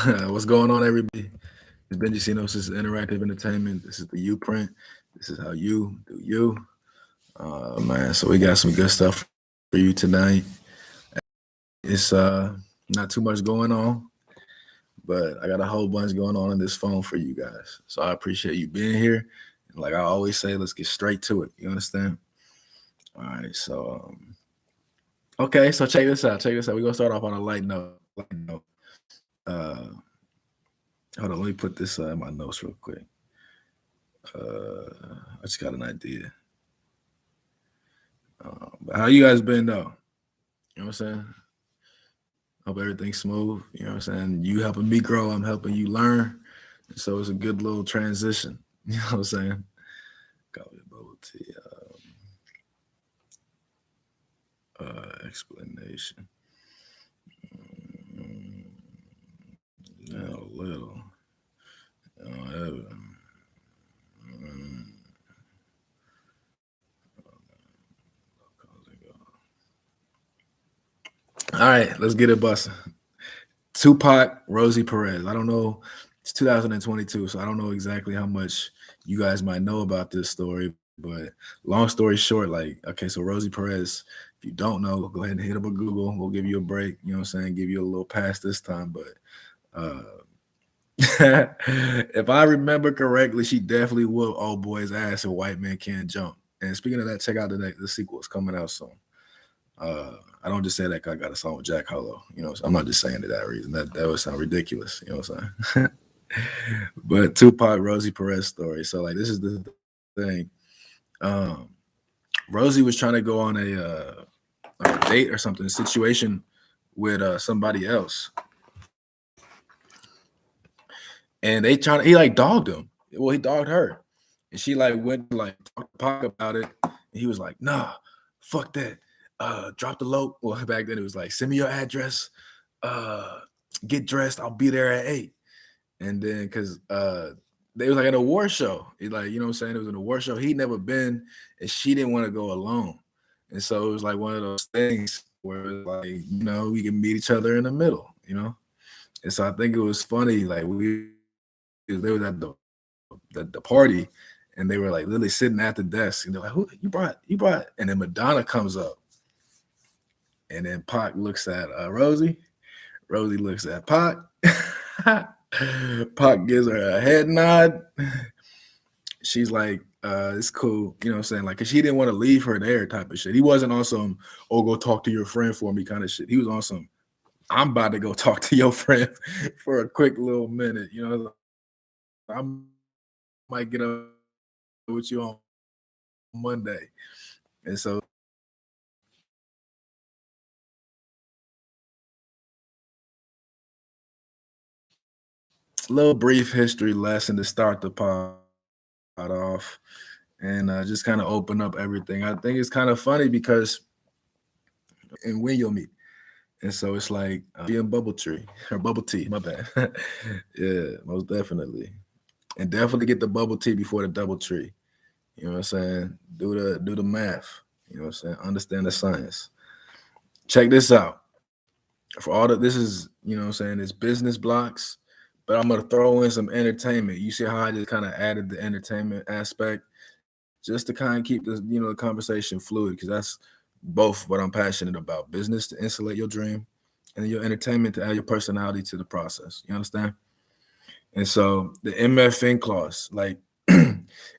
What's going on, everybody? It's Benji Sinos. This is Interactive Entertainment. This is the U Print. This is how you do you. Man, so we got some good stuff for you tonight. It's not too much going on, but I got a whole bunch going on this phone for you guys. So I appreciate you being here. And like I always say, let's get straight to it. You understand? All right. Okay. So check this out. Check this out. We're gonna start off on a light note. Uh, Hold on. Let me put this in my notes real quick. I just got an idea. But how you guys been though? You know what I'm saying? Hope everything's smooth. You know what I'm saying? You helping me grow, I'm helping you learn. So it's a good little transition. You know what I'm saying? Coffee bubble tea. Explanation. A little. Uh, All right, let's get it busting. Tupac, Rosie Perez. I don't know. It's 2022, so I don't know exactly how much you guys might know about this story. But long story short, like, okay, so Rosie Perez, if you don't know, go ahead and hit up a Google. We'll give you a break. You know what I'm saying? Give you a little pass this time. But if I remember correctly, she definitely whooped old boy's ass and White Man Can't Jump. And speaking of that, check out the sequel. It's coming out soon. I don't just say that 'cause I got a song with Jack Harlow. You know, so I'm not just saying it that reason. That would sound ridiculous. You know what I'm saying? But Tupac, Rosie Perez story. So like, this is the thing. Um, Rosie was trying to go on a date or something, a situation with somebody else, and he like dogged him. Well, he dogged her, and she like went to like talk to Pac about it. And he was like, "Nah, fuck that. Drop the low." Well, back then it was like, "Send me your address. Uh, get dressed. I'll be there at 8." And then because they was like an award show. He like, you know what I'm saying? It was an award show. He'd never been, and she didn't want to go alone. And so it was like one of those things where it was like, we can meet each other in the middle. And so I think it was funny, like they was at the party and they were like literally sitting at the desk and they're like, "Who you brought?" And then Madonna comes up and then Pac looks at Rosie. Rosie looks at Pac. Pac gives her a head nod. She's like, it's cool, you know what I'm saying? Like, cause she didn't want to leave her there type of shit. He wasn't on some, oh, go talk to your friend for me kind of shit. He was on some, I'm about to go talk to your friend for a quick little minute. I might get up with you on Monday. And so little brief history lesson to start the pod off and just kind of open up everything. I think it's kind of funny because and when you'll meet. And so it's like being bubble tree or bubble tea, my bad. Yeah, most definitely. And definitely get the bubble tea before the double tree. You know what I'm saying? Do the math. You know what I'm saying? Understand the science. Check this out. For all that this is, you know what I'm saying, it's business blocks, but I'm gonna throw in some entertainment. You see how I just kind of added the entertainment aspect just to kind of keep the conversation fluid because that's both what I'm passionate about. Business to insulate your dream and then your entertainment to add your personality to the process. You understand? And so the MFN clause, like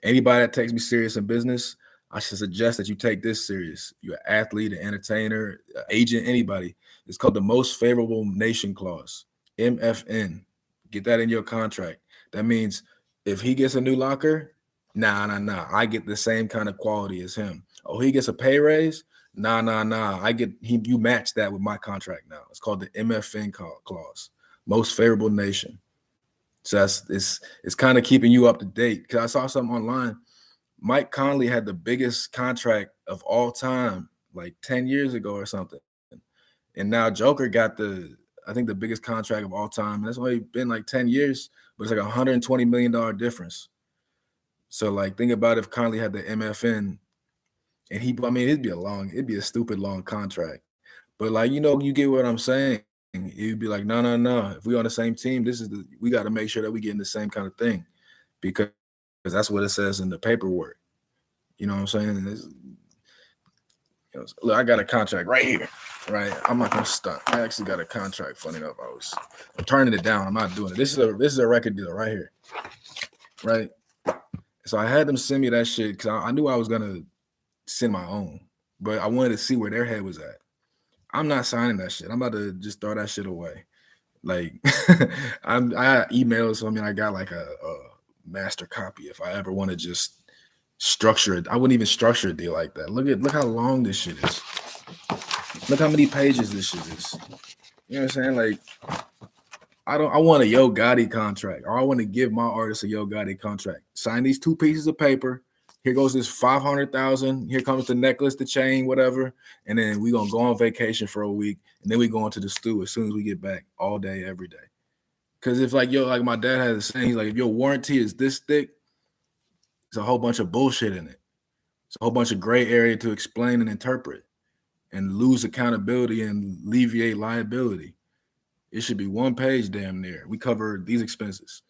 anybody that takes me serious in business, I should suggest that you take this serious. You're an athlete, an entertainer, agent, anybody. It's called the most favorable nation clause, MFN. Get that in your contract. That means if he gets a new locker, nah. I get the same kind of quality as him. Oh, he gets a pay raise? Nah. You match that with my contract now. It's called the MFN clause, most favorable nation. So it's kind of keeping you up to date. Because I saw something online. Mike Conley had the biggest contract of all time, like 10 years ago or something. And now Joker got I think the biggest contract of all time. And it's only been like 10 years, but it's like $120 million difference. So like think about if Conley had the MFN and it'd be a stupid long contract. But like, you get what I'm saying. He'd be like, no. If we on the same team, we got to make sure that we getting the same kind of thing because that's what it says in the paperwork. You know what I'm saying? Look, I got a contract right here, right? I'm not gonna stunt. I actually got a contract. Funny enough, I'm turning it down. I'm not doing it. This is a record deal right here, right? So I had them send me that shit because I knew I was gonna send my own, but I wanted to see where their head was at. I'm not signing that shit. I'm about to just throw that shit away. Like I got emails. So I mean, I got like a master copy if I ever want to just structure it. I wouldn't even structure a deal like that. Look how long this shit is. Look how many pages this shit is. You know what I'm saying? Like, I want a Yo Gotti contract, or I want to give my artist a Yo Gotti contract. Sign these 2 pieces of paper. Here goes this 500,000. Here comes the necklace, the chain, whatever. And then we gonna go on vacation for a week, and then we go into the stew as soon as we get back, all day, every day. Because if like my dad has a saying, he's like, if your warranty is this thick, there's a whole bunch of bullshit in it. It's a whole bunch of gray area to explain and interpret, and lose accountability and alleviate liability. It should be 1 page, damn near. We covered these expenses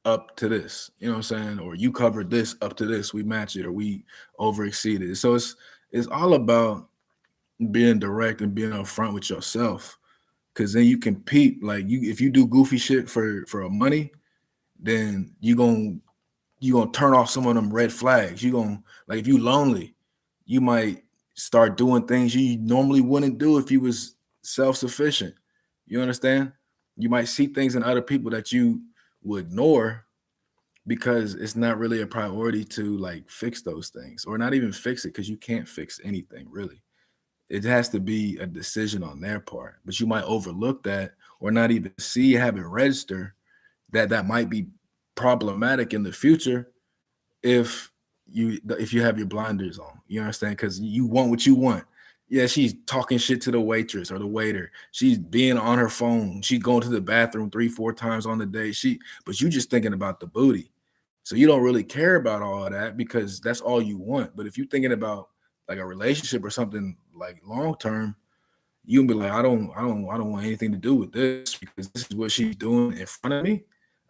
up to this, you know what I'm saying? Or you covered this up to this, we match it, or we over exceeded. So it's all about being direct and being upfront with yourself. Cause then you compete. Like if you do goofy shit for money, then you gonna turn off some of them red flags. You gonna, like, if you lonely, you might start doing things you normally wouldn't do if you was self-sufficient. You understand? You might see things in other people that you would ignore because it's not really a priority to like fix those things, or not even fix it, because you can't fix anything really. It has to be a decision on their part, but you might overlook that or not even have it register that might be problematic in the future if you have your blinders on. You understand? Because you want what you want. Yeah, she's talking shit to the waitress or the waiter. She's being on her phone. She's going to the bathroom 3-4 times on the day. But you just thinking about the booty. So you don't really care about all of that because that's all you want. But if you're thinking about like a relationship or something like long term, you can be like, I don't want anything to do with this because this is what she's doing in front of me.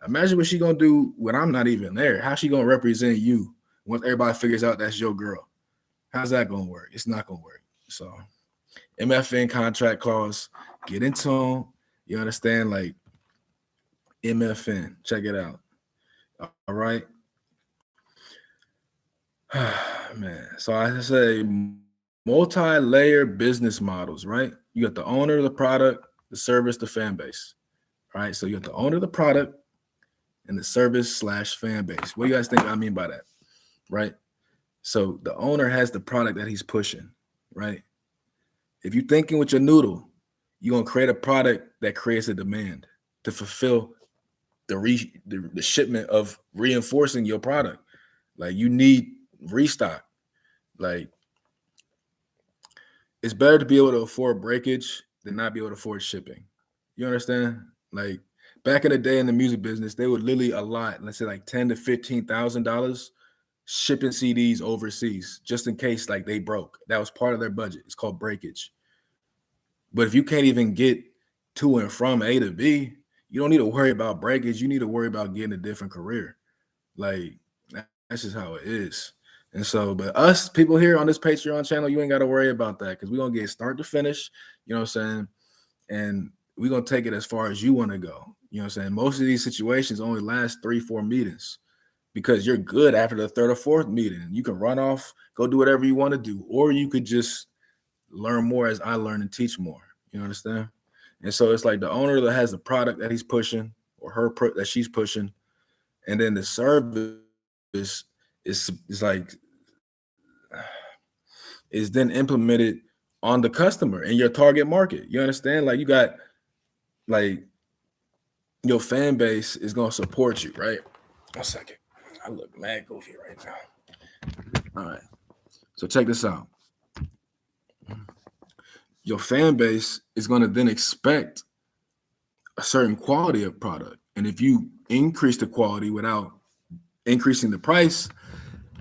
Imagine what she gonna do when I'm not even there. How's she gonna represent you once everybody figures out that's your girl? How's that gonna work? It's not gonna work. So MFN contract clause, get into them. You understand? Like MFN, check it out. All right. Man, so I say multi-layer business models, right? You got the owner of the product, the service, the fan base. All right. So you got the owner of the product and the service / fan base. What do you guys think I mean by that? Right. So the owner has the product that he's pushing, right? If you're thinking with your noodle, you're gonna create a product that creates a demand to fulfill the shipment of reinforcing your product. Like you need restock. Like it's better to be able to afford breakage than not be able to afford shipping. You understand? Like back in the day in the music business, they would literally allot, let's say like $10,000 to $15,000 shipping CDs overseas just in case like they broke. That was part of their budget. It's called breakage. But if you can't even get to and from A to B, you don't need to worry about breakage. You need to worry about getting a different career. Like that's just how it is. And so, but us people here on this Patreon channel, you ain't got to worry about that because we're going to get start to finish, you know what I'm saying? And we're going to take it as far as you want to go. You know what I'm saying? Most of these situations only last 3-4 meetings because you're good after the 3rd or 4th meeting. You can run off, go do whatever you want to do, or you could just learn more as I learn and teach more. You understand? And so it's like the owner that has the product that he's pushing or that she's pushing, and then the service is like is then implemented on the customer in your target market. You understand? Like you got like your fan base is gonna support you, right? 1 second. I look mad goofy right now. All right. So check this out. Your fan base is going to then expect a certain quality of product. And if you increase the quality without increasing the price,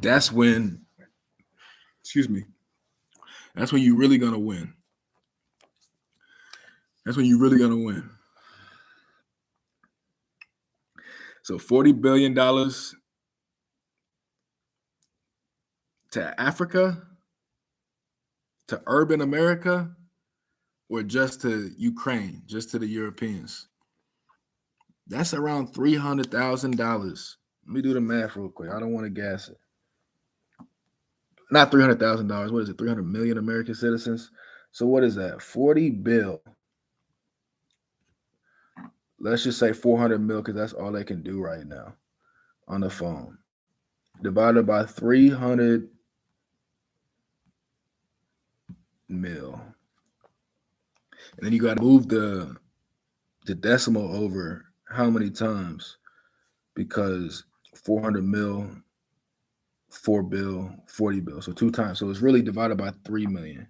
that's when, that's when you're really going to win. That's when you're really gonna win. So $40 billion to Africa, to urban America, or just to Ukraine, just to the Europeans. That's around $300,000. Let me do the math real quick. I don't want to gas it. Not $300,000. What is it? 300 million American citizens. So what is that? 40 bill. Let's just say 400 mil because that's all they can do right now on the phone. Divided by 300 mil. And then you got to move the decimal over how many times? Because 400 mil, 4 bill, 40 bill. So 2 times. So it's really divided by 3 million.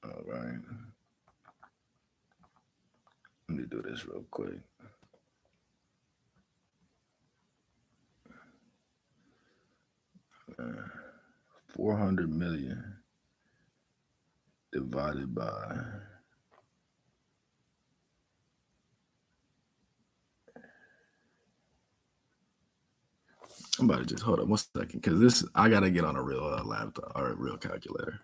All right. Let me do this real quick. Uh, 400 million divided by I'm about to just hold up 1 second because this I gotta get on a real laptop or a real calculator.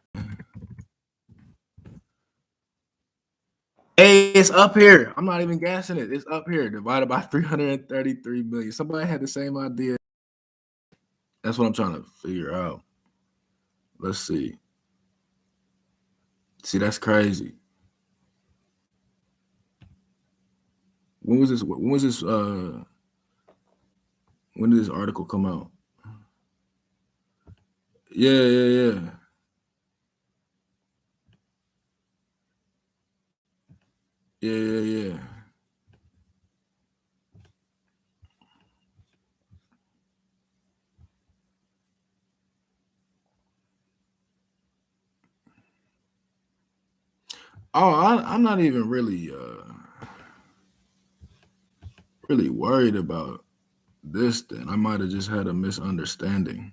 Hey, it's up here. I'm not even gassing it. It's up here. Divided by 333 million. Somebody had the same idea. That's what I'm trying to figure out. Let's see. See, that's crazy. When was this? When was this? When did this article come out? Yeah. Yeah. Oh, I'm not even really worried about this then. I might have just had a misunderstanding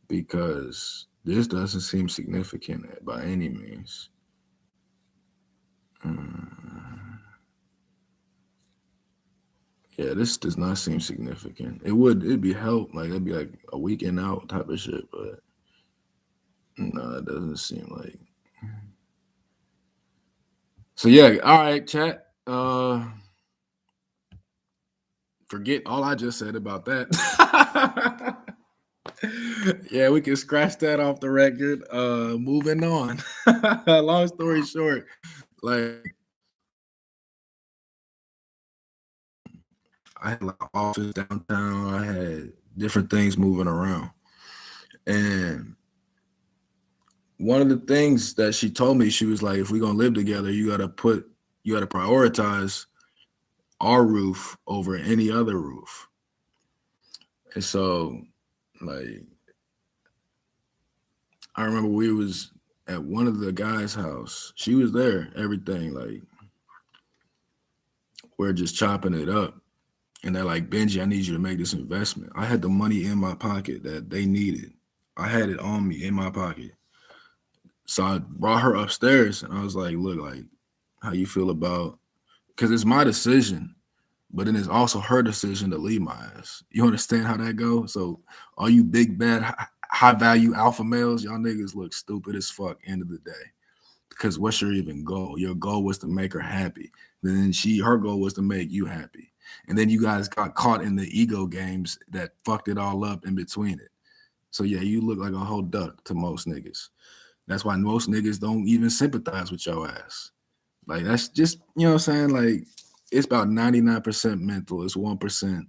because this doesn't seem significant by any means. Yeah, this does not seem significant. It'd be help, like it'd be like a weekend out type of shit, but no, it doesn't seem like. So yeah, all right, chat. Forget all I just said about that. Yeah, we can scratch that off the record. Moving on. Long story short, like I had like an office downtown. I had different things moving around. And one of the things that she told me, she was like, if we're gonna live together, you gotta prioritize our roof over any other roof. And so like I remember we was at one of the guys' house. She was there, everything, like we're just chopping it up. And they're like, Benji, I need you to make this investment. I had the money in my pocket that they needed. I had it on me in my pocket. So I brought her upstairs and I was like, look, like, how you feel about, because it's my decision, but then it's also her decision to leave my ass. You understand how that goes? So all you big, bad, high value alpha males, y'all niggas look stupid as fuck end of the day. Because what's your even goal? Your goal was to make her happy. Then her goal was to make you happy. And then you guys got caught in the ego games that fucked it all up in between it. So yeah, you look like a whole duck to most niggas. That's why most niggas don't even sympathize with your ass. Like that's just, you know what I'm saying? Like it's about 99% mental, it's 1%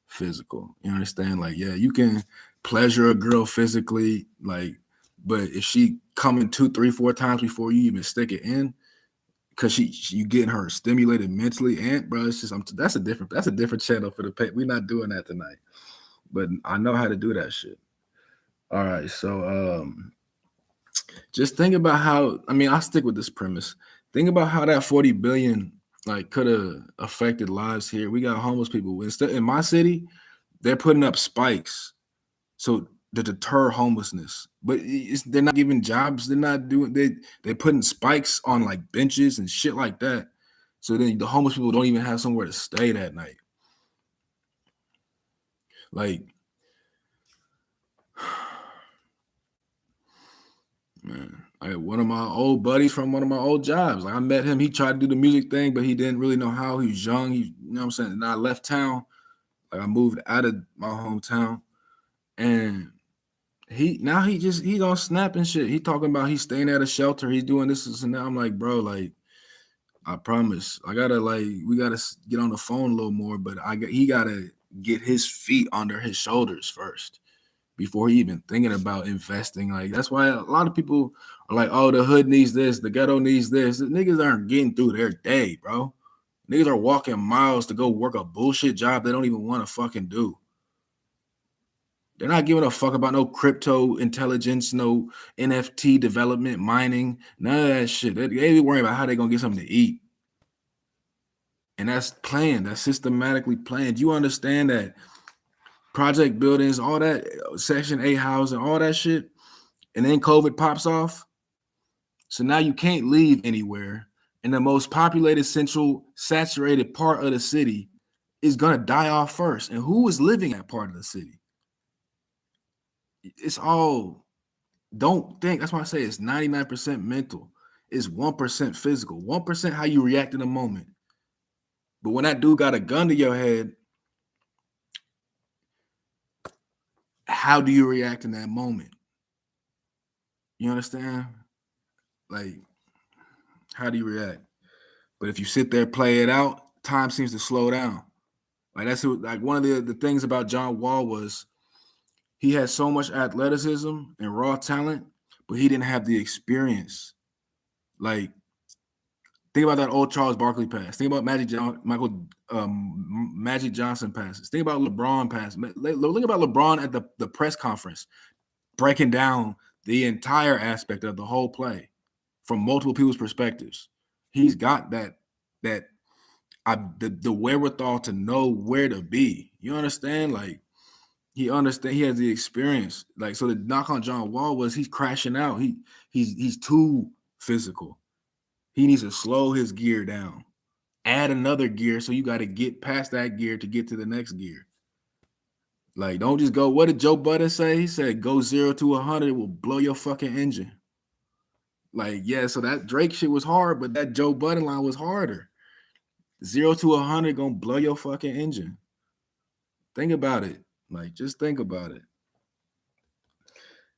physical. You understand? Like, yeah, you can pleasure a girl physically, like, but if she coming 2, 3, 4 times before you even stick it in, because you getting her stimulated mentally, and bro, it's just that's a different channel for the pay. We're not doing that tonight. But I know how to do that shit. All right, so just think about how, I mean, I'll stick with this premise. Think about how that 40 billion like could have affected lives here. We got homeless people. Instead in my city, they're putting up spikes. So to deter homelessness. But they're not giving jobs. They're not doing they're putting spikes on like benches and shit like that. So then the homeless people don't even have somewhere to stay that night. Like, man, one of my old buddies from one of my old jobs. Like I met him. He tried to do the music thing, but he didn't really know how. He was young. You know what I'm saying? And I left town. Like I moved out of my hometown, and he's on Snap and shit. He talking about he's staying at a shelter. He's doing this and that. I'm like, bro, like I promise, we gotta get on the phone a little more. But he gotta get his feet under his shoulders first before he even thinking about investing. Like that's why a lot of people are like, oh, the hood needs this, the ghetto needs this. The niggas aren't getting through their day, bro. Niggas are walking miles to go work a bullshit job they don't even want to fucking do. They're not giving a fuck about no crypto intelligence, no NFT development, mining, none of that shit. They be worrying about how they gonna get something to eat. And that's planned. That's systematically planned. You understand that project buildings, all that Section 8 housing, all that shit, and then COVID pops off. So now you can't leave anywhere. And the most populated, central, saturated part of the city is gonna die off first. And who is living that part of the city? It's all, don't think. That's why I say it's 99% mental. It's 1% physical. 1% how you react in a moment. But when that dude got a gun to your head, how do you react in that moment? You understand? Like, how do you react? But if you sit there, play it out, time seems to slow down. Like that's like one of the things about John Wall was he had so much athleticism and raw talent, but he didn't have the experience. Like, think about that old Charles Barkley pass. Think about Magic Johnson passes. Think about LeBron pass. Think about LeBron at the press conference, breaking down the entire aspect of the whole play from multiple people's perspectives. He's got the wherewithal to know where to be. You understand? Like he has the experience. Like, so the knock on John Wall was he's crashing out. He's too physical. He needs to slow his gear down. Add another gear, so you got to get past that gear to get to the next gear. Like, don't just go. What did Joe Budden say? He said, "Go 0 to 100, it will blow your fucking engine." Like, yeah. So that Drake shit was hard, but that Joe Budden line was harder. 0 to 100 gonna blow your fucking engine. Think about it. Like, just think about it.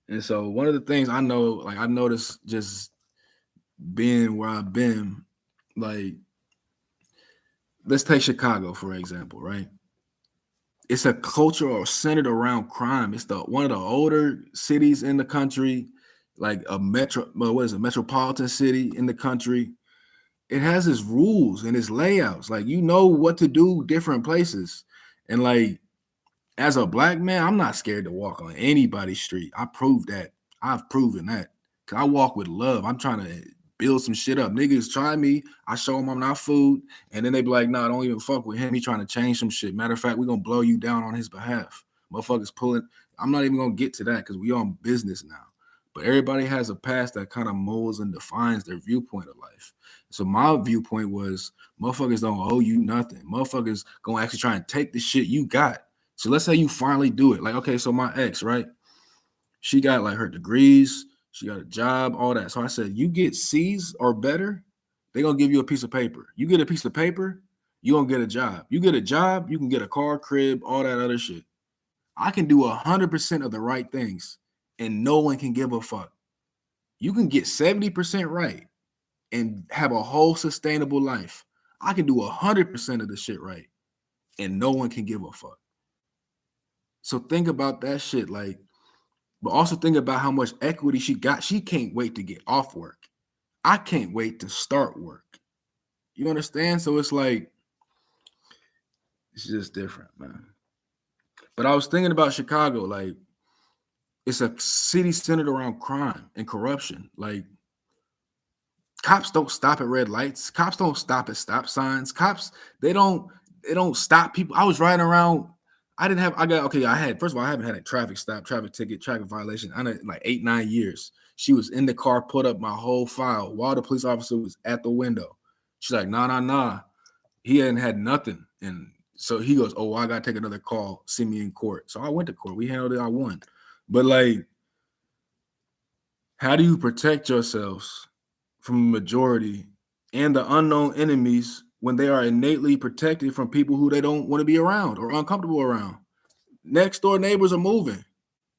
And so one of the things I know, like I noticed just being where I've been, like, let's take Chicago, for example, right? It's a culture centered around crime. It's one of the older cities in the country, like a metropolitan city in the country. It has its rules and its layouts. Like, you know what to do different places. And like, as a black man, I'm not scared to walk on anybody's street. I proved that. I've proven that. Cause I walk with love. I'm trying to build some shit up. Niggas try me. I show them I'm not food. And then they be like, nah, don't even fuck with him. He trying to change some shit. Matter of fact, we're gonna blow you down on his behalf. Motherfuckers pulling. I'm not even gonna get to that because we on business now. But everybody has a past that kind of molds and defines their viewpoint of life. So my viewpoint was motherfuckers don't owe you nothing. Motherfuckers gonna actually try and take the shit you got. So let's say you finally do it. Like, okay, so my ex, right? She got like her degrees, she got a job, all that. So I said, you get C's or better, they're gonna give you a piece of paper. You get a piece of paper, you gonna get a job. You get a job, you can get a car, crib, all that other shit. I can do 100% of the right things, and no one can give a fuck. You can get 70% right and have a whole sustainable life. I can do 100% of the shit right, and no one can give a fuck. So think about that shit, like, but also think about how much equity she got. She can't wait to get off work. I can't wait to start work. You understand? So it's like, it's just different, man. But I was thinking about Chicago, like, it's a city centered around crime and corruption. Like, cops don't stop at red lights. Cops don't stop at stop signs. Cops, they don't stop people. I was riding around I didn't have. I got okay. I had first of all, I haven't had a traffic stop, traffic ticket, traffic violation. I had like 8, 9 years. She was in the car, put up my whole file while the police officer was at the window. She's like, nah, nah, nah. He hadn't had nothing, and so he goes, oh, I gotta take another call. See me in court. So I went to court. We handled it. I won. But like, how do you protect yourselves from the majority and the unknown enemies when they are innately protected from people who they don't want to be around or uncomfortable around? Next door neighbors are moving.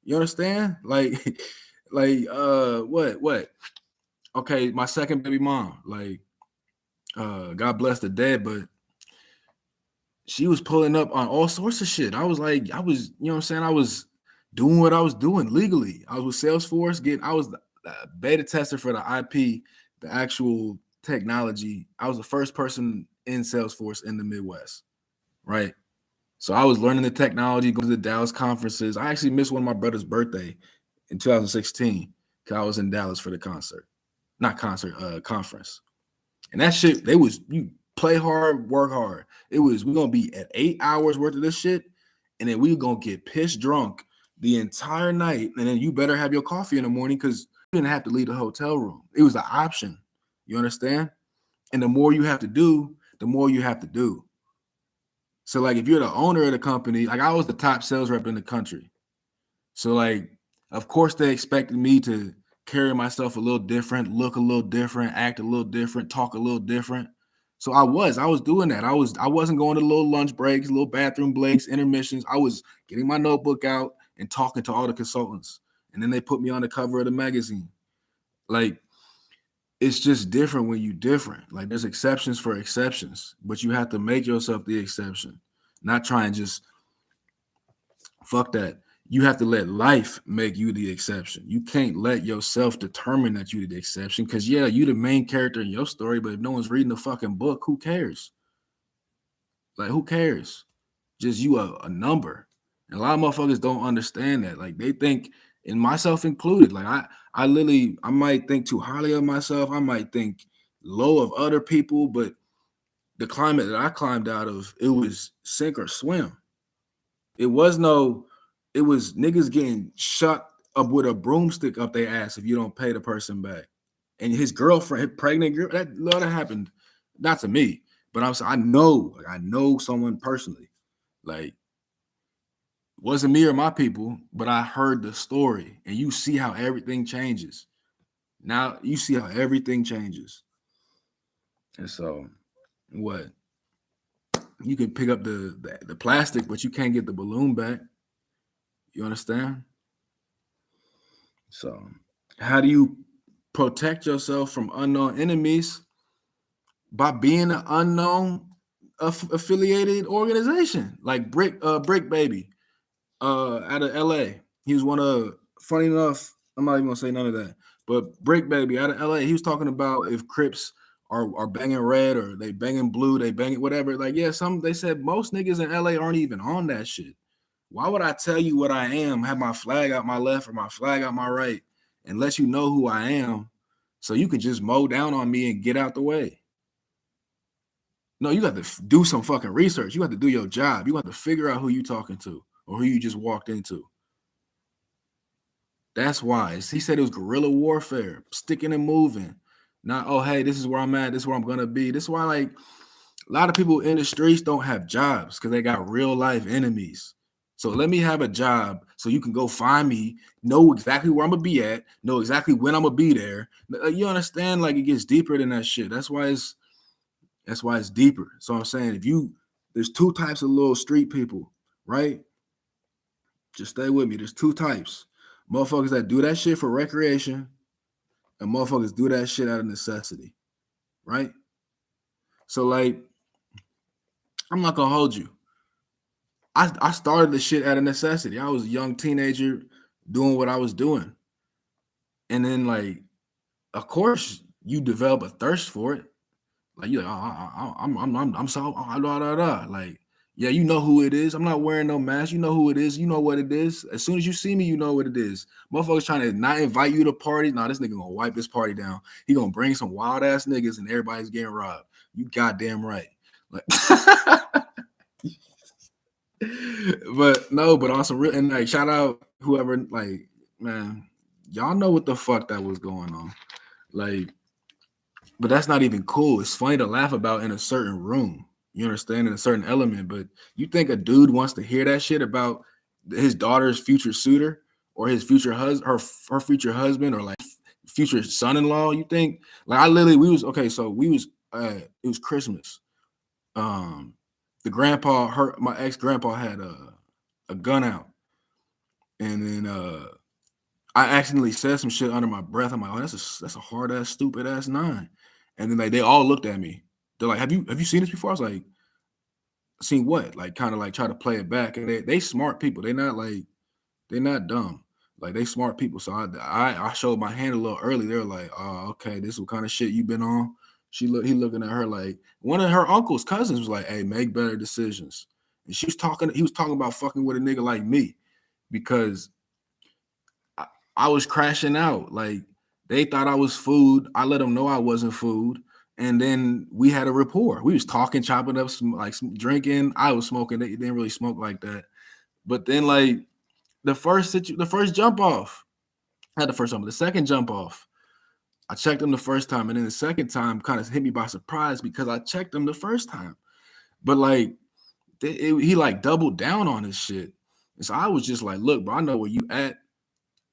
You understand? Like, what? Okay, my second baby mom, like, God bless the dead, but she was pulling up on all sorts of shit. I was like, you know what I'm saying? I was doing what I was doing legally. I was with Salesforce I was the beta tester for the IP, the actual technology. I was the first person in Salesforce in the Midwest, right? So I was learning the technology, going to the Dallas conferences. I actually missed one of my brother's birthday in 2016 because I was in Dallas for the conference. And that shit, you play hard, work hard. We're gonna be at 8 hours worth of this shit, and then we're gonna get pissed drunk the entire night. And then you better have your coffee in the morning because you didn't have to leave the hotel room. It was an option. You understand? And the more you have to do, the more you have to do. So, like, if you're the owner of the company, like I was the top sales rep in the country. So, like, of course, they expected me to carry myself a little different, look a little different, act a little different, talk a little different. So I was doing that. I wasn't going to little lunch breaks, little bathroom breaks, intermissions. I was getting my notebook out and talking to all the consultants. And then they put me on the cover of the magazine. Like, it's just different when you're different. Like, there's exceptions for exceptions, but you have to make yourself the exception, not try and just fuck that. You have to let life make you the exception. You can't let yourself determine that you're the exception because, yeah, you the main character in your story, but if no one's reading the fucking book, who cares? Like, who cares? Just you a number. And a lot of motherfuckers don't understand that. Like, they think, and myself included, like I literally, I might think too highly of myself. I might think low of other people, but the climate that I climbed out of, it was sink or swim. It was niggas getting shot up with a broomstick up their ass if you don't pay the person back. And his girlfriend, pregnant girl, that happened, not to me, but I know someone personally. Like, wasn't me or my people, but I heard the story, and you see how everything changes. Now you see how everything changes. And so, what? You can pick up the plastic, but you can't get the balloon back. You understand? So, how do you protect yourself from unknown enemies? By being an unknown affiliated organization, like Brick Baby, out of LA. He was one of, funny enough, I'm not even gonna say none of that, but Brick Baby out of LA, he was talking about if Crips are banging red or they banging blue, they banging whatever. Like, yeah, they said most niggas in LA aren't even on that shit. Why would I tell you what I am, have my flag out my left or my flag out my right, and let you know who I am so you can just mow down on me and get out the way? No, you got to do some fucking research. You have to do your job. You have to figure out who you talking to or who you just walked into. That's why. He said it was guerrilla warfare, sticking and moving. Not, oh, hey, this is where I'm at. This is where I'm going to be. This is why, like, a lot of people in the streets don't have jobs because they got real life enemies. So let me have a job so you can go find me, know exactly where I'm going to be at, know exactly when I'm going to be there. You understand? Like, it gets deeper than that shit. That's why it's deeper. So I'm saying, there's two types of little street people, right? Just stay with me. There's two types. Motherfuckers that do that shit for recreation and motherfuckers do that shit out of necessity, right? So, like, I'm not gonna hold you. I started the shit out of necessity. I was a young teenager doing what I was doing. And then, like, of course, you develop a thirst for it. Like, you're like, I'm so, like, yeah, you know who it is. I'm not wearing no mask. You know who it is. You know what it is. As soon as you see me, you know what it is. Motherfuckers trying to not invite you to parties. Nah, this nigga gonna wipe this party down. He gonna bring some wild ass niggas and everybody's getting robbed. You goddamn right. Like, But no, but also real and like shout out whoever like man, y'all know what the fuck that was going on. Like, but that's not even cool. It's funny to laugh about in a certain room. You understand in a certain element, but you think a dude wants to hear that shit about his daughter's future suitor or his future husband, her future husband, or like future son-in-law? You think like I literally we was okay, so we was it was Christmas. The grandpa, my ex grandpa had a gun out, and then I accidentally said some shit under my breath. I'm like, oh, that's a hard ass, stupid ass nine. And then like they all looked at me. They're like, have you seen this before? I was like, seen what? Like kind of like try to play it back. And they smart people. They're not dumb. Like they smart people. So I showed my hand a little early. They were like, oh, okay, this is what kind of shit you been on. He looking at her like one of her uncle's cousins was like, hey, make better decisions. And he was talking about fucking with a nigga like me because I was crashing out. Like they thought I was food. I let them know I wasn't food. And then we had a rapport. We was talking, chopping up some drinking. I was smoking. They didn't really smoke like that. But then like the first jump off, not the first time, but the second jump off. I checked him the first time, and then the second time kind of hit me by surprise because I checked him the first time. But like he like doubled down on his shit. And so I was just like, look, bro, I know where you at.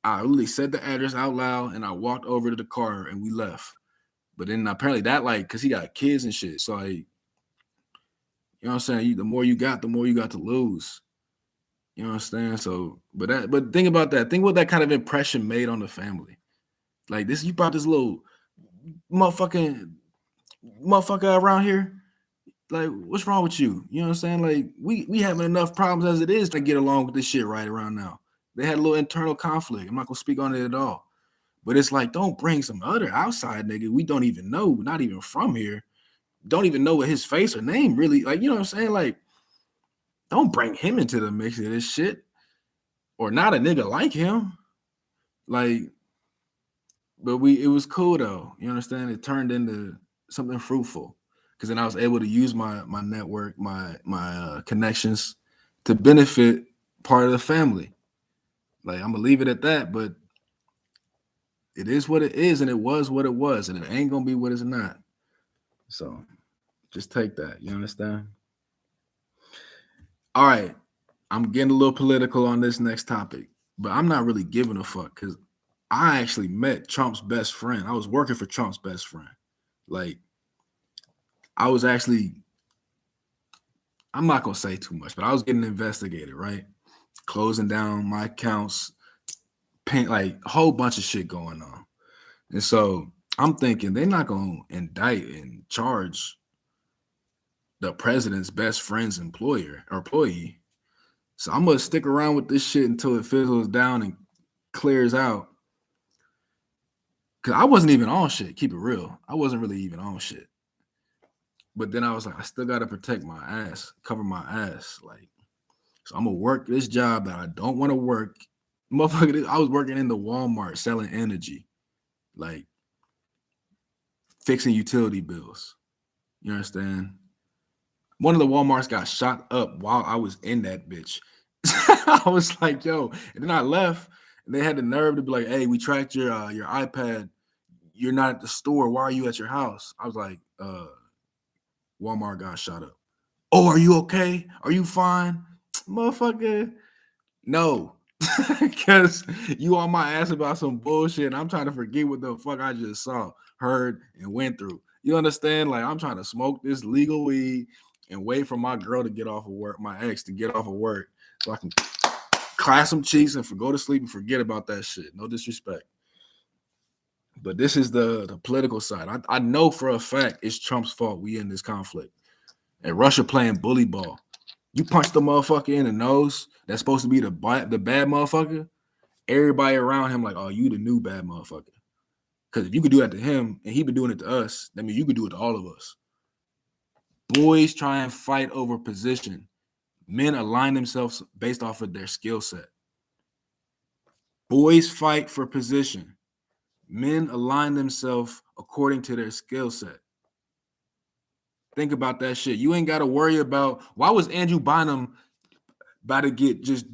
I literally said the address out loud and I walked over to the car and we left. But then apparently that like because he got kids and shit. So like, you know what I'm saying? The more you got, the more you got to lose. You know what I'm saying? So, but think about that. Think what that kind of impression made on the family. Like this, you brought this little motherfucking motherfucker around here. Like, what's wrong with you? You know what I'm saying? Like, we having enough problems as it is to get along with this shit right around now. They had a little internal conflict. I'm not gonna speak on it at all. But it's like, don't bring some other outside nigga we don't even know, not even from here, don't even know what his face or name really. Like, you know what I'm saying? Like, don't bring him into the mix of this shit, or not a nigga like him. Like, but it was cool though. You understand? It turned into something fruitful because then I was able to use my network, my connections to benefit part of the family. Like, I'm gonna leave it at that, but it is what it is, and it was what it was, and it ain't gonna be what it's not. So just take that. You understand? All right. I'm getting a little political on this next topic, but I'm not really giving a fuck because I actually met Trump's best friend. I was working for Trump's best friend. Like, I was actually, I'm not gonna say too much, but I was getting investigated, right? Closing down my accounts, like a whole bunch of shit going on. And so I'm thinking they're not gonna indict and charge the president's best friend's employer or employee. So I'm gonna stick around with this shit until it fizzles down and clears out. Cause I wasn't even on shit. Keep it real. I wasn't really even on shit. But then I was like, I still gotta protect my ass, cover my ass. Like, so I'm gonna work this job that I don't want to work. Motherfucker, I was working in the Walmart selling energy, like fixing utility bills. You understand? One of the Walmarts got shot up while I was in that bitch. I was like, yo, and then I left, and they had the nerve to be like, hey, we tracked your iPad. You're not at the store. Why are you at your house? I was like, Walmart got shot up. Oh, are you okay? Are you fine? Motherfucker, no. Because you on my ass about some bullshit. And I'm trying to forget what the fuck I just saw, heard, and went through. You understand? Like, I'm trying to smoke this legal weed and wait for my girl to get off of work, my ex to get off of work, so I can clap some cheeks and go to sleep and forget about that shit. No disrespect. But this is the political side. I know for a fact it's Trump's fault we in this conflict. And Russia playing bully ball. You punch the motherfucker in the nose that's supposed to be the bad motherfucker. Everybody around him like, oh, you the new bad motherfucker. Because if you could do that to him and he been doing it to us, that means you could do it to all of us. Boys try and fight over position. Men align themselves based off of their skill set. Boys fight for position. Men align themselves according to their skill set. Think about that shit. You ain't got to worry about why was Andrew Bynum about to get just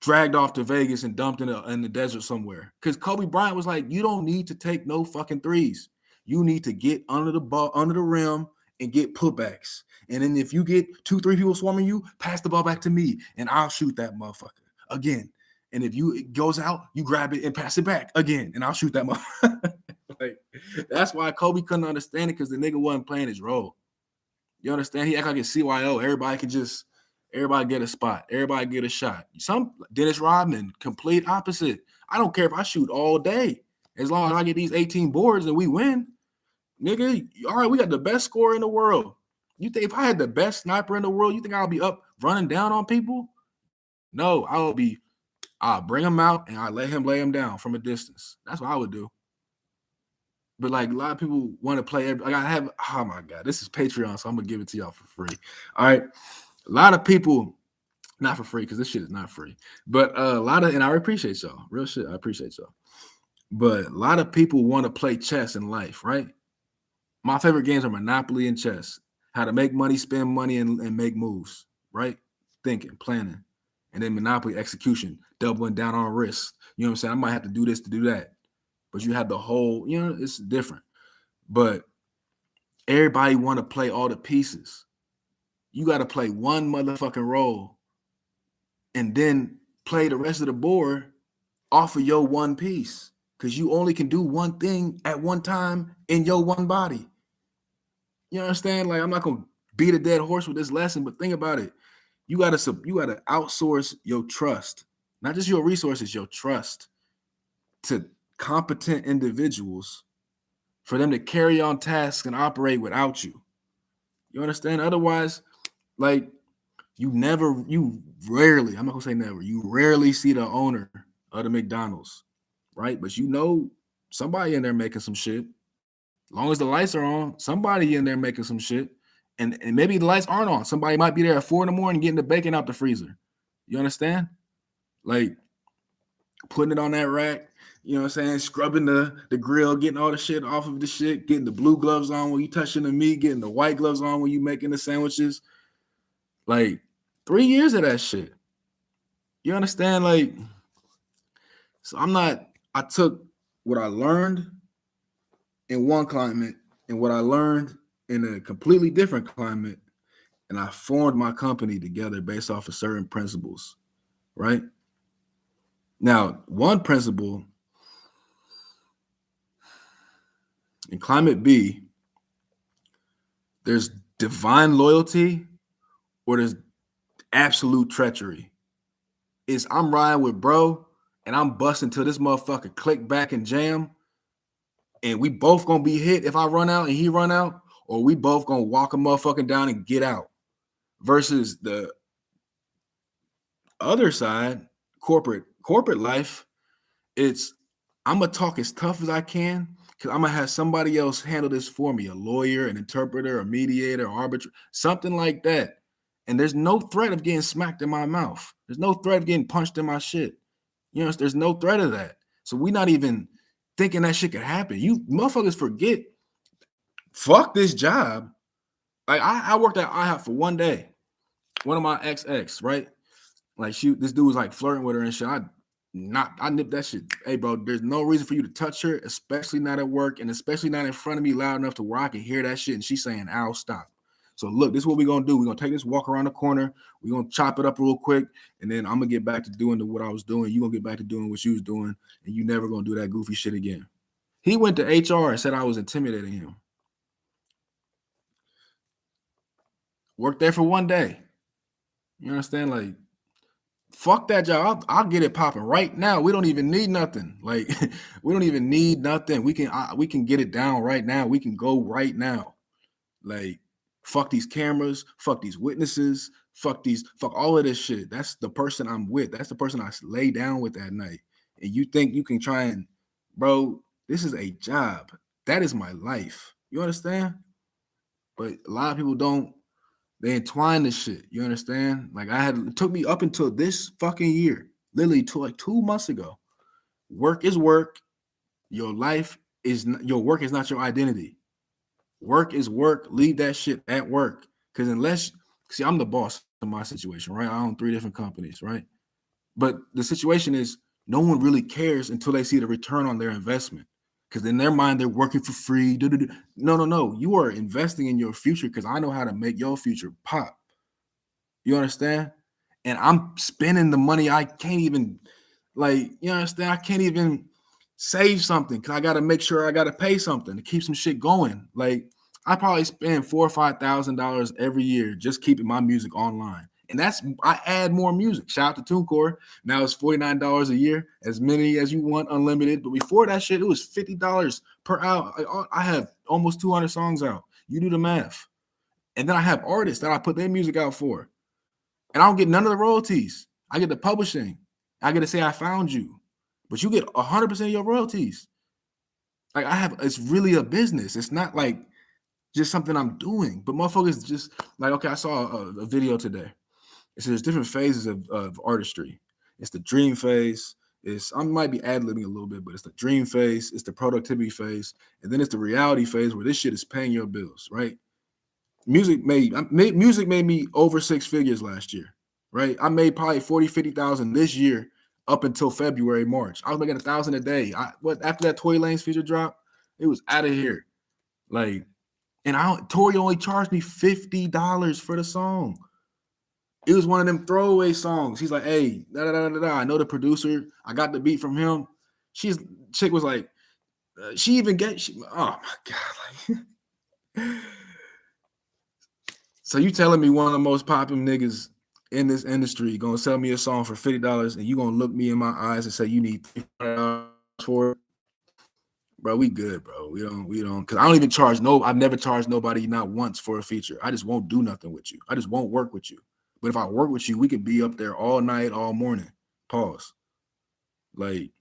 dragged off to Vegas and dumped in the desert somewhere. Because Kobe Bryant was like, you don't need to take no fucking threes. You need to get under the ball, under the rim, and get putbacks. And then if you get 2-3 people swarming you, pass the ball back to me, and I'll shoot that motherfucker again. And if it goes out, you grab it and pass it back again, and I'll shoot that motherfucker. Like, that's why Kobe couldn't understand it, because the nigga wasn't playing his role. You understand? He act like it's CYO. Everybody get a spot. Everybody get a shot. Some Dennis Rodman, complete opposite. I don't care if I shoot all day. As long as I get these 18 boards and we win. Nigga, all right, we got the best scorer in the world. You think if I had the best sniper in the world, you think I'll be up running down on people? No, I'll bring him out and I'll let him lay him down from a distance. That's what I would do. But like a lot of people want to play. Oh my God, this is Patreon, so I'm gonna give it to y'all for free. All right. A lot of people, not for free, because this shit is not free, but and I appreciate y'all. Real shit, I appreciate y'all. But a lot of people want to play chess in life, right? My favorite games are Monopoly and chess. How to make money, spend money, and make moves, right? Thinking, planning. And then Monopoly execution, doubling down on risk. You know what I'm saying? I might have to do this to do that. But you have the whole, it's different. But everybody want to play all the pieces. You got to play one motherfucking role and then play the rest of the board off of your one piece, because you only can do one thing at one time in your one body. You understand? Like, I'm not going to beat a dead horse with this lesson, but think about it. You got to outsource your trust, not just your resources, your trust to competent individuals for them to carry on tasks and operate without you. You understand? Otherwise, like, you rarely, I'm not gonna say never, you rarely see the owner of the McDonald's, right? But somebody in there making some shit. As long as the lights are on, somebody in there making some shit. And maybe the lights aren't on. Somebody might be there at 4 a.m. getting the bacon out the freezer. You understand? Like, putting it on that rack, you know what I'm saying? Scrubbing the grill, getting all the shit off of the shit, getting the blue gloves on when you touching the meat, getting the white gloves on when you making the sandwiches. Like, 3 years of that shit. You understand? Like, so I took what I learned in one climate and what I learned in a completely different climate, and I formed my company together based off of certain principles, right? Now, one principle in climate B, there's divine loyalty or there's absolute treachery. I'm riding with bro and I'm busting till this motherfucker click back and jam, and we both gonna be hit if I run out and he run out, or we both gonna walk a motherfucking down and get out. Versus the other side, corporate life, I'm gonna talk as tough as I can, because I'm gonna have somebody else handle this for me, a lawyer, an interpreter, a mediator, arbitrator, something like that. And there's no threat of getting smacked in my mouth. There's no threat of getting punched in my shit. There's no threat of that. So we're not even thinking that shit could happen. You motherfuckers forget. Fuck this job. Like, I worked at IHOP for one day. One of my ex, right? Like, this dude was like flirting with her and shit. I nipped that shit. Hey, bro, there's no reason for you to touch her, especially not at work, and especially not in front of me loud enough to where I can hear that shit. And she's saying, "Ow, stop." So look, this is what we're gonna do. We're gonna take this walk around the corner. We're gonna chop it up real quick, and then I'm gonna get back to doing what I was doing. You're gonna get back to doing what you was doing, and you never gonna do that goofy shit again. He went to HR and said I was intimidating him. Worked there for one day. You understand? Like, fuck that job. I'll get it popping right now. We don't even need nothing. Like, we don't even need nothing. We can get it down right now. We can go right now. Like, fuck these cameras, fuck these witnesses, fuck all of this shit. That's the person I'm with. That's the person I lay down with that night. And you think you can try and, bro, this is a job. That is my life. You understand? But a lot of people don't. They entwine this shit. You understand? Like, it took me up until this fucking year, literally to like 2 months ago. Work is work. Your work is not your identity. Work is work. Leave that shit at work. Because unless See, I'm the boss in my situation, right? I own 3 different companies, right? But the situation is no one really cares until they see the return on their investment. Because in their mind, they're working for free. No, no, no. You are investing in your future because I know how to make your future pop. You understand? And I'm spending the money I can't even, like, you understand? I can't even save something because I got to make sure I got to pay something to keep some shit going. Like, I probably spend $4,000 or $5,000 every year just keeping my music online. And that's I add more music. Shout out to TuneCore. Now it's $49 a year, as many as you want, unlimited. But before that shit, it was $50 per hour. I have almost 200 songs out. You do the math. And then I have artists that I put their music out for. And I don't get none of the royalties. I get the publishing. I get to say I found you. But you get 100% of your royalties. Like it's really a business. It's not like just something I'm doing. But motherfuckers just like, okay, I saw a video today. It says there's different phases of artistry. It's the dream phase. I might be ad-libbing a little bit, but it's the dream phase, it's the productivity phase, and then it's the reality phase where this shit is paying your bills, right? Music made me over 6 figures last year, right? I made probably 40, 50,000 this year up until February, March. I was making 1,000 a day. After that Tory Lanez feature drop, it was out of here. Like, and Tory only charged me $50 for the song. It was one of them throwaway songs. He's like, hey, I know the producer. I got the beat from him. Chick was like, oh my God. Like, so you telling me one of the most popular niggas in this industry gonna sell me a song for $50 and you gonna look me in my eyes and say you need $300 for it? Bro, we good, bro. We don't, because I don't even charge I've never charged nobody not once for a feature. I just won't do nothing with you. I just won't work with you. But if I work with you, we could be up there all night, all morning. Pause. Like,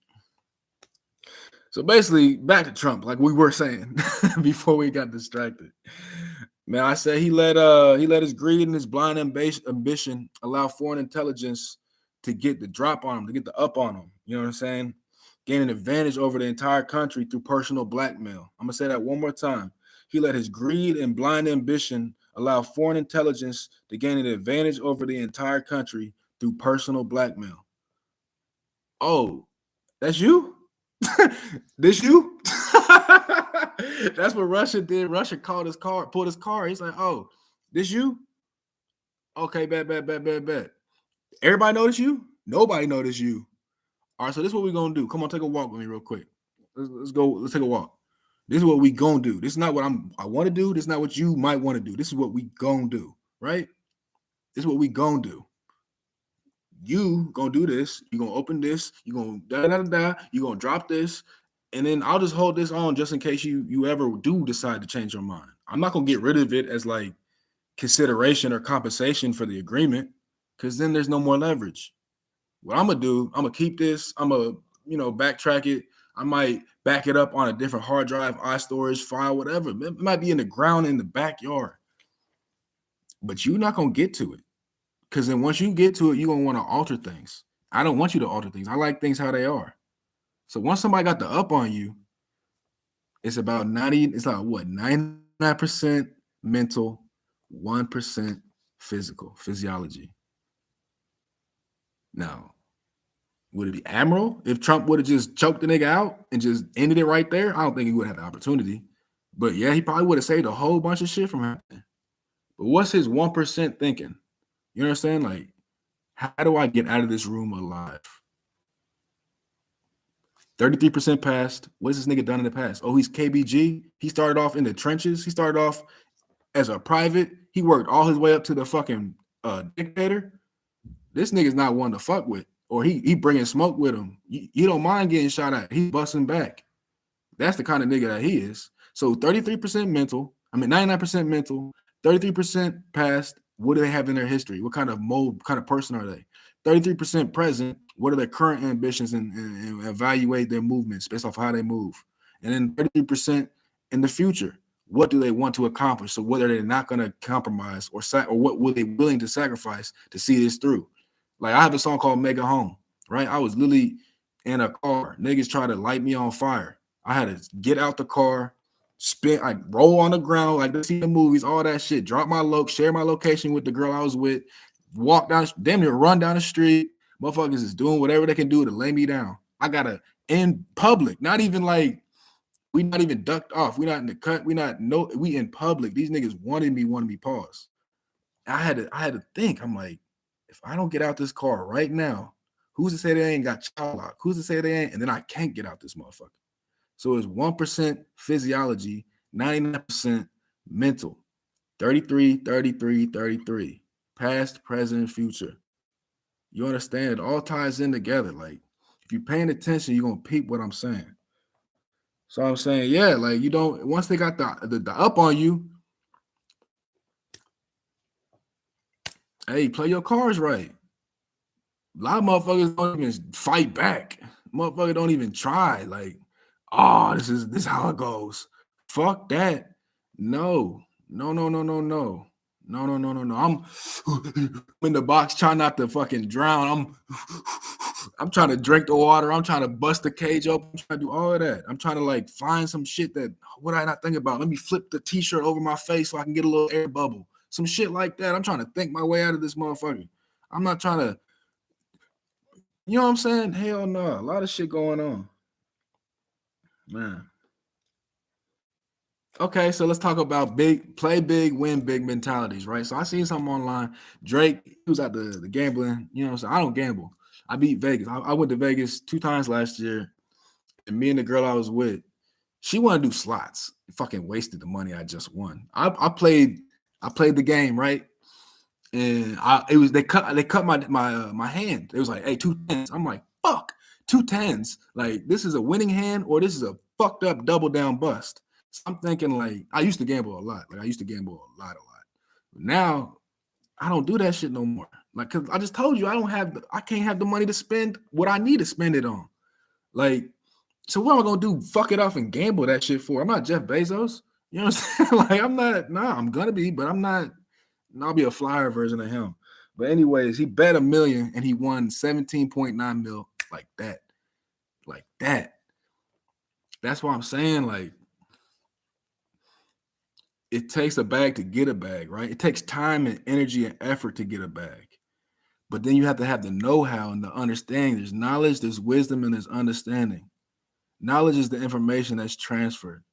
so basically, back to Trump, like we were saying before we got distracted. Man, I said he let his greed and his blind ambition allow foreign intelligence to get the drop on him, to get the up on him. You know what I'm saying? Gain an advantage over the entire country through personal blackmail. I'm gonna say that one more time. He let his greed and blind ambition allow foreign intelligence to gain an advantage over the entire country through personal blackmail. Oh, that's you? This you? That's what Russia did. Russia pulled his car. He's like, oh, this you? Okay, bet. Everybody notice you? Nobody notice you. All right, so this is what we're gonna do. Come on, take a walk with me real quick. Let's go. Let's take a walk. This is what we gonna do. This is not what I want to do. This is not what you might want to do. This is what we gonna do, right? This is what we gonna do. You gonna do this. You gonna open this. You gonna You gonna drop this, and then I'll just hold this on just in case you ever do decide to change your mind. I'm not gonna get rid of it as like consideration or compensation for the agreement, because then there's no more leverage. What I'm gonna do, I'm gonna keep this. I'm gonna backtrack it. I might back it up on a different hard drive, iStorage file, whatever. It might be in the ground in the backyard, but you're not gonna get to it. Because then once you get to it, you're going to want to alter things. I don't want you to alter things. I like things how they are. So once somebody got the up on you, it's about 99% mental, 1% physiology. Now, would it be Admiral? If Trump would have just choked the nigga out and just ended it right there, I don't think he would have the opportunity. But yeah, he probably would have saved a whole bunch of shit from happening. But what's his 1% thinking? You understand? Like, how do I get out of this room alive? 33% passed. What has this nigga done in the past? Oh, he's KBG. He started off in the trenches. He started off as a private. He worked all his way up to the fucking dictator. This nigga's not one to fuck with. Or he bringing smoke with him. You don't mind getting shot at. He's busting back. That's the kind of nigga that he is. So 33% mental. 99% mental. 33% past. What do they have in their history? What kind of person are they? 33% present. What are their current ambitions and evaluate their movements based off how they move. And then 33% in the future. What do they want to accomplish? So what are they not going to compromise or what were they willing to sacrifice to see this through? Like I have a song called Make It Home, right? I was literally in a car. Niggas tried to light me on fire. I had to get out the car, spin, like roll on the ground, like they see the movies, all that shit. Drop my share my location with the girl I was with, walk down, damn near run down the street. Motherfuckers is doing whatever they can do to lay me down. I gotta in public, not even like we not even ducked off. We not in the cut. We in public. These niggas wanted me pause. I had to think. I'm like, if I don't get out this car right now, who's to say they ain't got child lock? Who's to say they ain't? And then I can't get out this motherfucker. So it's 1% physiology, 99% mental. 33, 33, 33. Past, present, future. You understand? It all ties in together. Like, if you're paying attention, you're gonna peep what I'm saying. So I'm saying, yeah, like you don't, once they got the up on you, hey, play your cards right. A lot of motherfuckers don't even fight back. Motherfuckers don't even try. Like, oh, this is how it goes. Fuck that. No. I'm in the box trying not to fucking drown. I'm trying to drink the water. I'm trying to bust the cage open. I'm trying to do all of that. I'm trying to like find some shit that what I not think about. Let me flip the t-shirt over my face so I can get a little air bubble. Some shit like that. I'm trying to think my way out of this motherfucker. I'm not trying to, you know what I'm saying? Hell no. A lot of shit going on. Man. Okay, so let's talk about play big, win big mentalities, right? So I seen something online. Drake, he was at the gambling, you know, so I don't gamble. I beat Vegas. I went to Vegas 2 times last year, and me and the girl I was with, she wanted to do slots. Fucking wasted the money I just won. I played the game, right? And they cut my hand. It was like, hey, 2 10s. I'm like, fuck, 2 10s. Like, this is a winning hand or this is a fucked up double down bust. So I'm thinking, like, I used to gamble a lot. Like, I used to gamble a lot. But now I don't do that shit no more. Like, cause I just told you I can't have the money to spend what I need to spend it on. Like, so what am I gonna do? Fuck it off and gamble that shit for? I'm not Jeff Bezos. You know what I'm saying? Like, I'm not, I'm gonna be, but I'm not, and I'll be a flyer version of him. But anyways, he bet $1 million and he won 17.9 mil like that. Like that. That's why I'm saying, like, it takes a bag to get a bag, right? It takes time and energy and effort to get a bag. But then you have to have the know-how and the understanding. There's knowledge, there's wisdom, and there's understanding. Knowledge is the information that's transferred.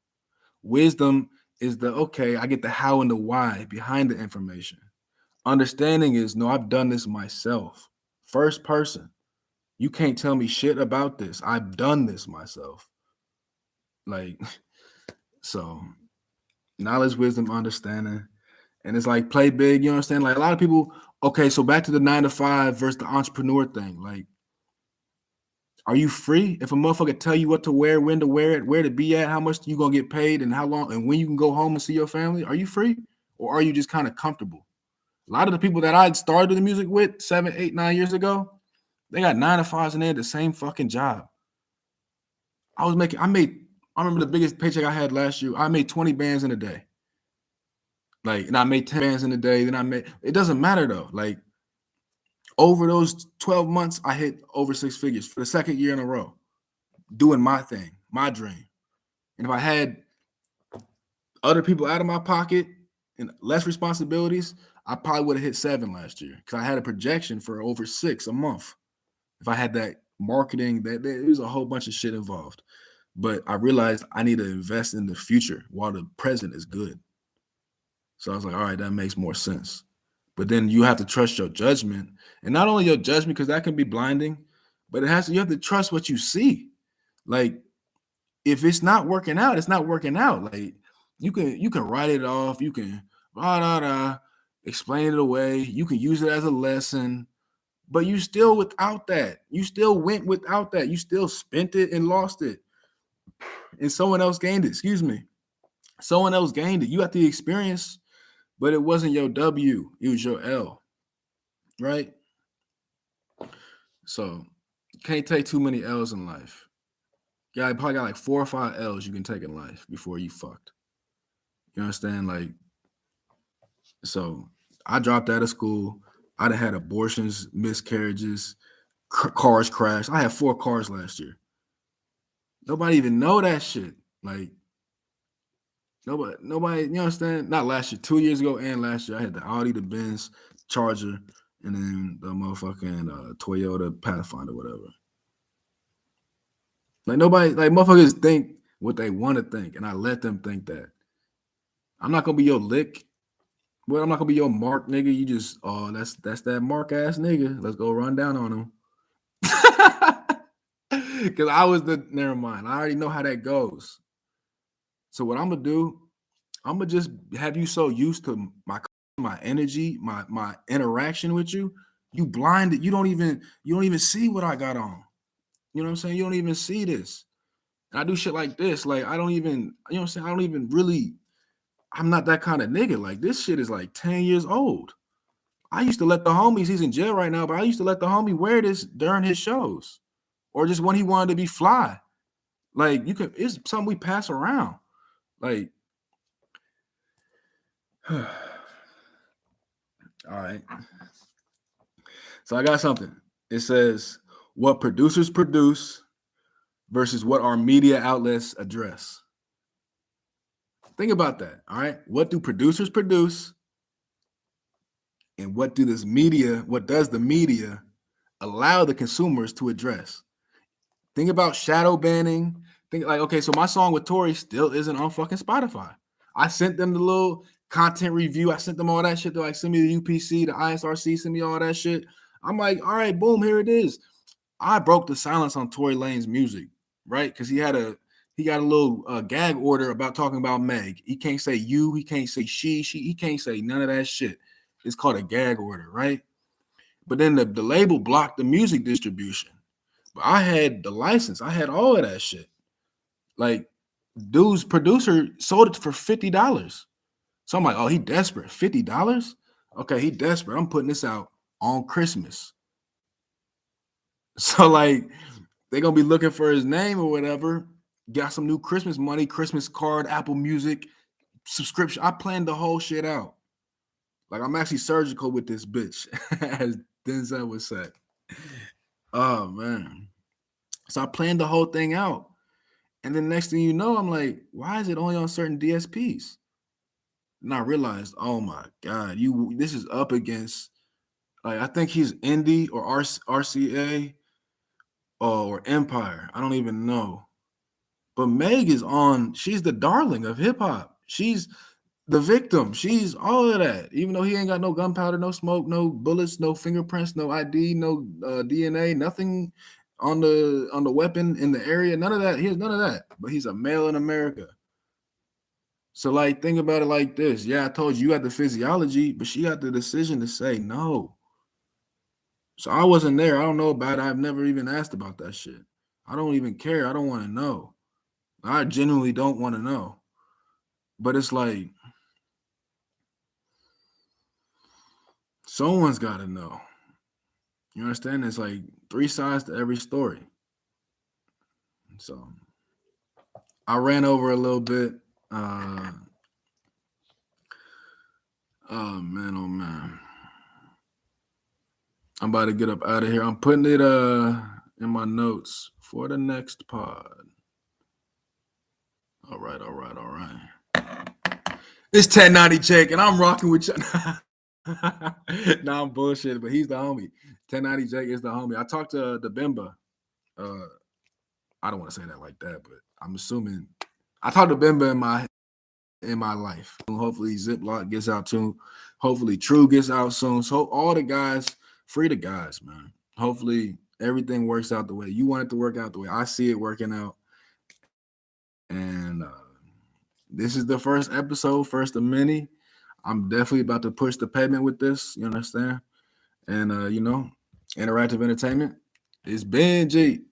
Wisdom is I get the how and the why behind the information. Understanding is, no, I've done this myself. First person. You can't tell me shit about this. I've done this myself. Like, so knowledge, wisdom, understanding. And it's like play big, you understand? Like a lot of people, okay, so back to the 9 to 5 versus the entrepreneur thing. Like, are you free? If a motherfucker tell you what to wear, when to wear it, where to be at, how much you gonna get paid, and how long, and when you can go home and see your family, are you free? Or are you just kind of comfortable? A lot of the people that I started the music with 7, 8, 9 years ago, they got 9 to 5s and they had the same fucking job. I remember the biggest paycheck I had last year. I made 20 bands in a day. Like, and I made 10 bands in a day. Then it doesn't matter though. Like, over those 12 months, I hit over 6 figures for the second year in a row, doing my thing, my dream. And if I had other people out of my pocket and less responsibilities, I probably would have hit 7 last year because I had a projection for over 6 a month. If I had that marketing, there was a whole bunch of shit involved. But I realized I need to invest in the future while the present is good. So I was like, all right, that makes more sense. But then you have to trust your judgment. And not only your judgment, because that can be blinding, but you have to trust what you see. Like, if it's not working out, it's not working out. Like, you can write it off, you can explain it away, you can use it as a lesson, but you still without that. You still went without that. You still spent it and lost it. And someone else gained it. Excuse me. Someone else gained it. You got the experience, but it wasn't your W, it was your L. Right? So you can't take too many L's in life. Yeah, you probably got like 4 or 5 L's you can take in life before you fucked. You understand? Like, so I dropped out of school. I'd have had abortions, miscarriages, cars crashed. I had 4 cars last year. Nobody even know that shit. Like, Nobody, you understand? Not last year, 2 years ago, and last year I had the Audi, the Benz Charger, and then the motherfucking Toyota Pathfinder, whatever. Like nobody, like motherfuckers think what they want to think, and I let them think that. I'm not gonna be your lick. Well, I'm not gonna be your Mark nigga. You just, oh, that's that Mark ass nigga. Let's go run down on him. Because I was the, never mind. I already know how that goes. So what I'm gonna do, I'm gonna just have you so used to my energy, my interaction with you, you blinded. You don't even see what I got on. You know what I'm saying? You don't even see this. And I do shit like this. Like I don't even, you know what I'm saying? I don't even really. I'm not that kind of nigga. Like this shit is like 10 years old. I used to let the homies, he's in jail right now, but I used to let the homie wear this during his shows. Or just when he wanted to be fly. Like you can, it's something we pass around. Like, all right. So I got something. It says what producers produce versus what our media outlets address. Think about that. All right. What do producers produce? And what does the media allow the consumers to address? Think about shadow banning. Think like, okay, so my song with Tori still isn't on fucking Spotify. I sent them the little content review. I sent them all that shit. They're like, send me the UPC, the ISRC, send me all that shit. I'm like, all right, boom, here it is. I broke the silence on Tory Lanez music, right? Because he got a little gag order about talking about Meg. He can't say you, he can't say she, he can't say none of that shit. It's called a gag order, right? But then the label blocked the music distribution. But I had the license. I had all of that shit. Like, dude's producer sold it for $50. So I'm like, oh, he desperate. $50? Okay, he desperate. I'm putting this out on Christmas. So like, they're gonna be looking for his name or whatever. Got some new Christmas money, Christmas card, Apple Music, subscription. I planned the whole shit out. Like I'm actually surgical with this bitch, as Denzel would say. Oh man. So I planned the whole thing out. And then next thing you know, I'm like, why is it only on certain DSPs? And I realized, oh my God, this is up against, like, I think he's Indie or RCA or Empire. I don't even know. But Meg is on, she's the darling of hip hop. She's the victim. She's all of that. Even though he ain't got no gunpowder, no smoke, no bullets, no fingerprints, no ID, no DNA, nothing on the weapon in the area. None of that. He has none of that. But he's a male in America. So like think about it like this. Yeah, I told you got the physiology, but she got the decision to say no. So I wasn't there. I don't know about it. I've never even asked about that shit. I don't even care. I don't want to know. I genuinely don't want to know. But it's like someone's got to know. You understand? It's like three sides to every story. So I ran over a little bit. Oh man, oh man. I'm about to get up out of here. I'm putting it in my notes for the next pod. All right. It's 1090 Jake, and I'm rocking with you. Nah, I'm bullshit, but he's the homie. 1090 Jake is the homie. I talked to the Bimba. I don't want to say that like that, but I'm assuming I talked to Bimba in my life. Hopefully Ziploc gets out soon. Hopefully True gets out soon. So all the guys, free the guys, man. Hopefully everything works out the way you want it to work out, the way I see it working out. And this is the first episode, first of many. I'm definitely about to push the pavement with this. You understand? And interactive entertainment is Benji.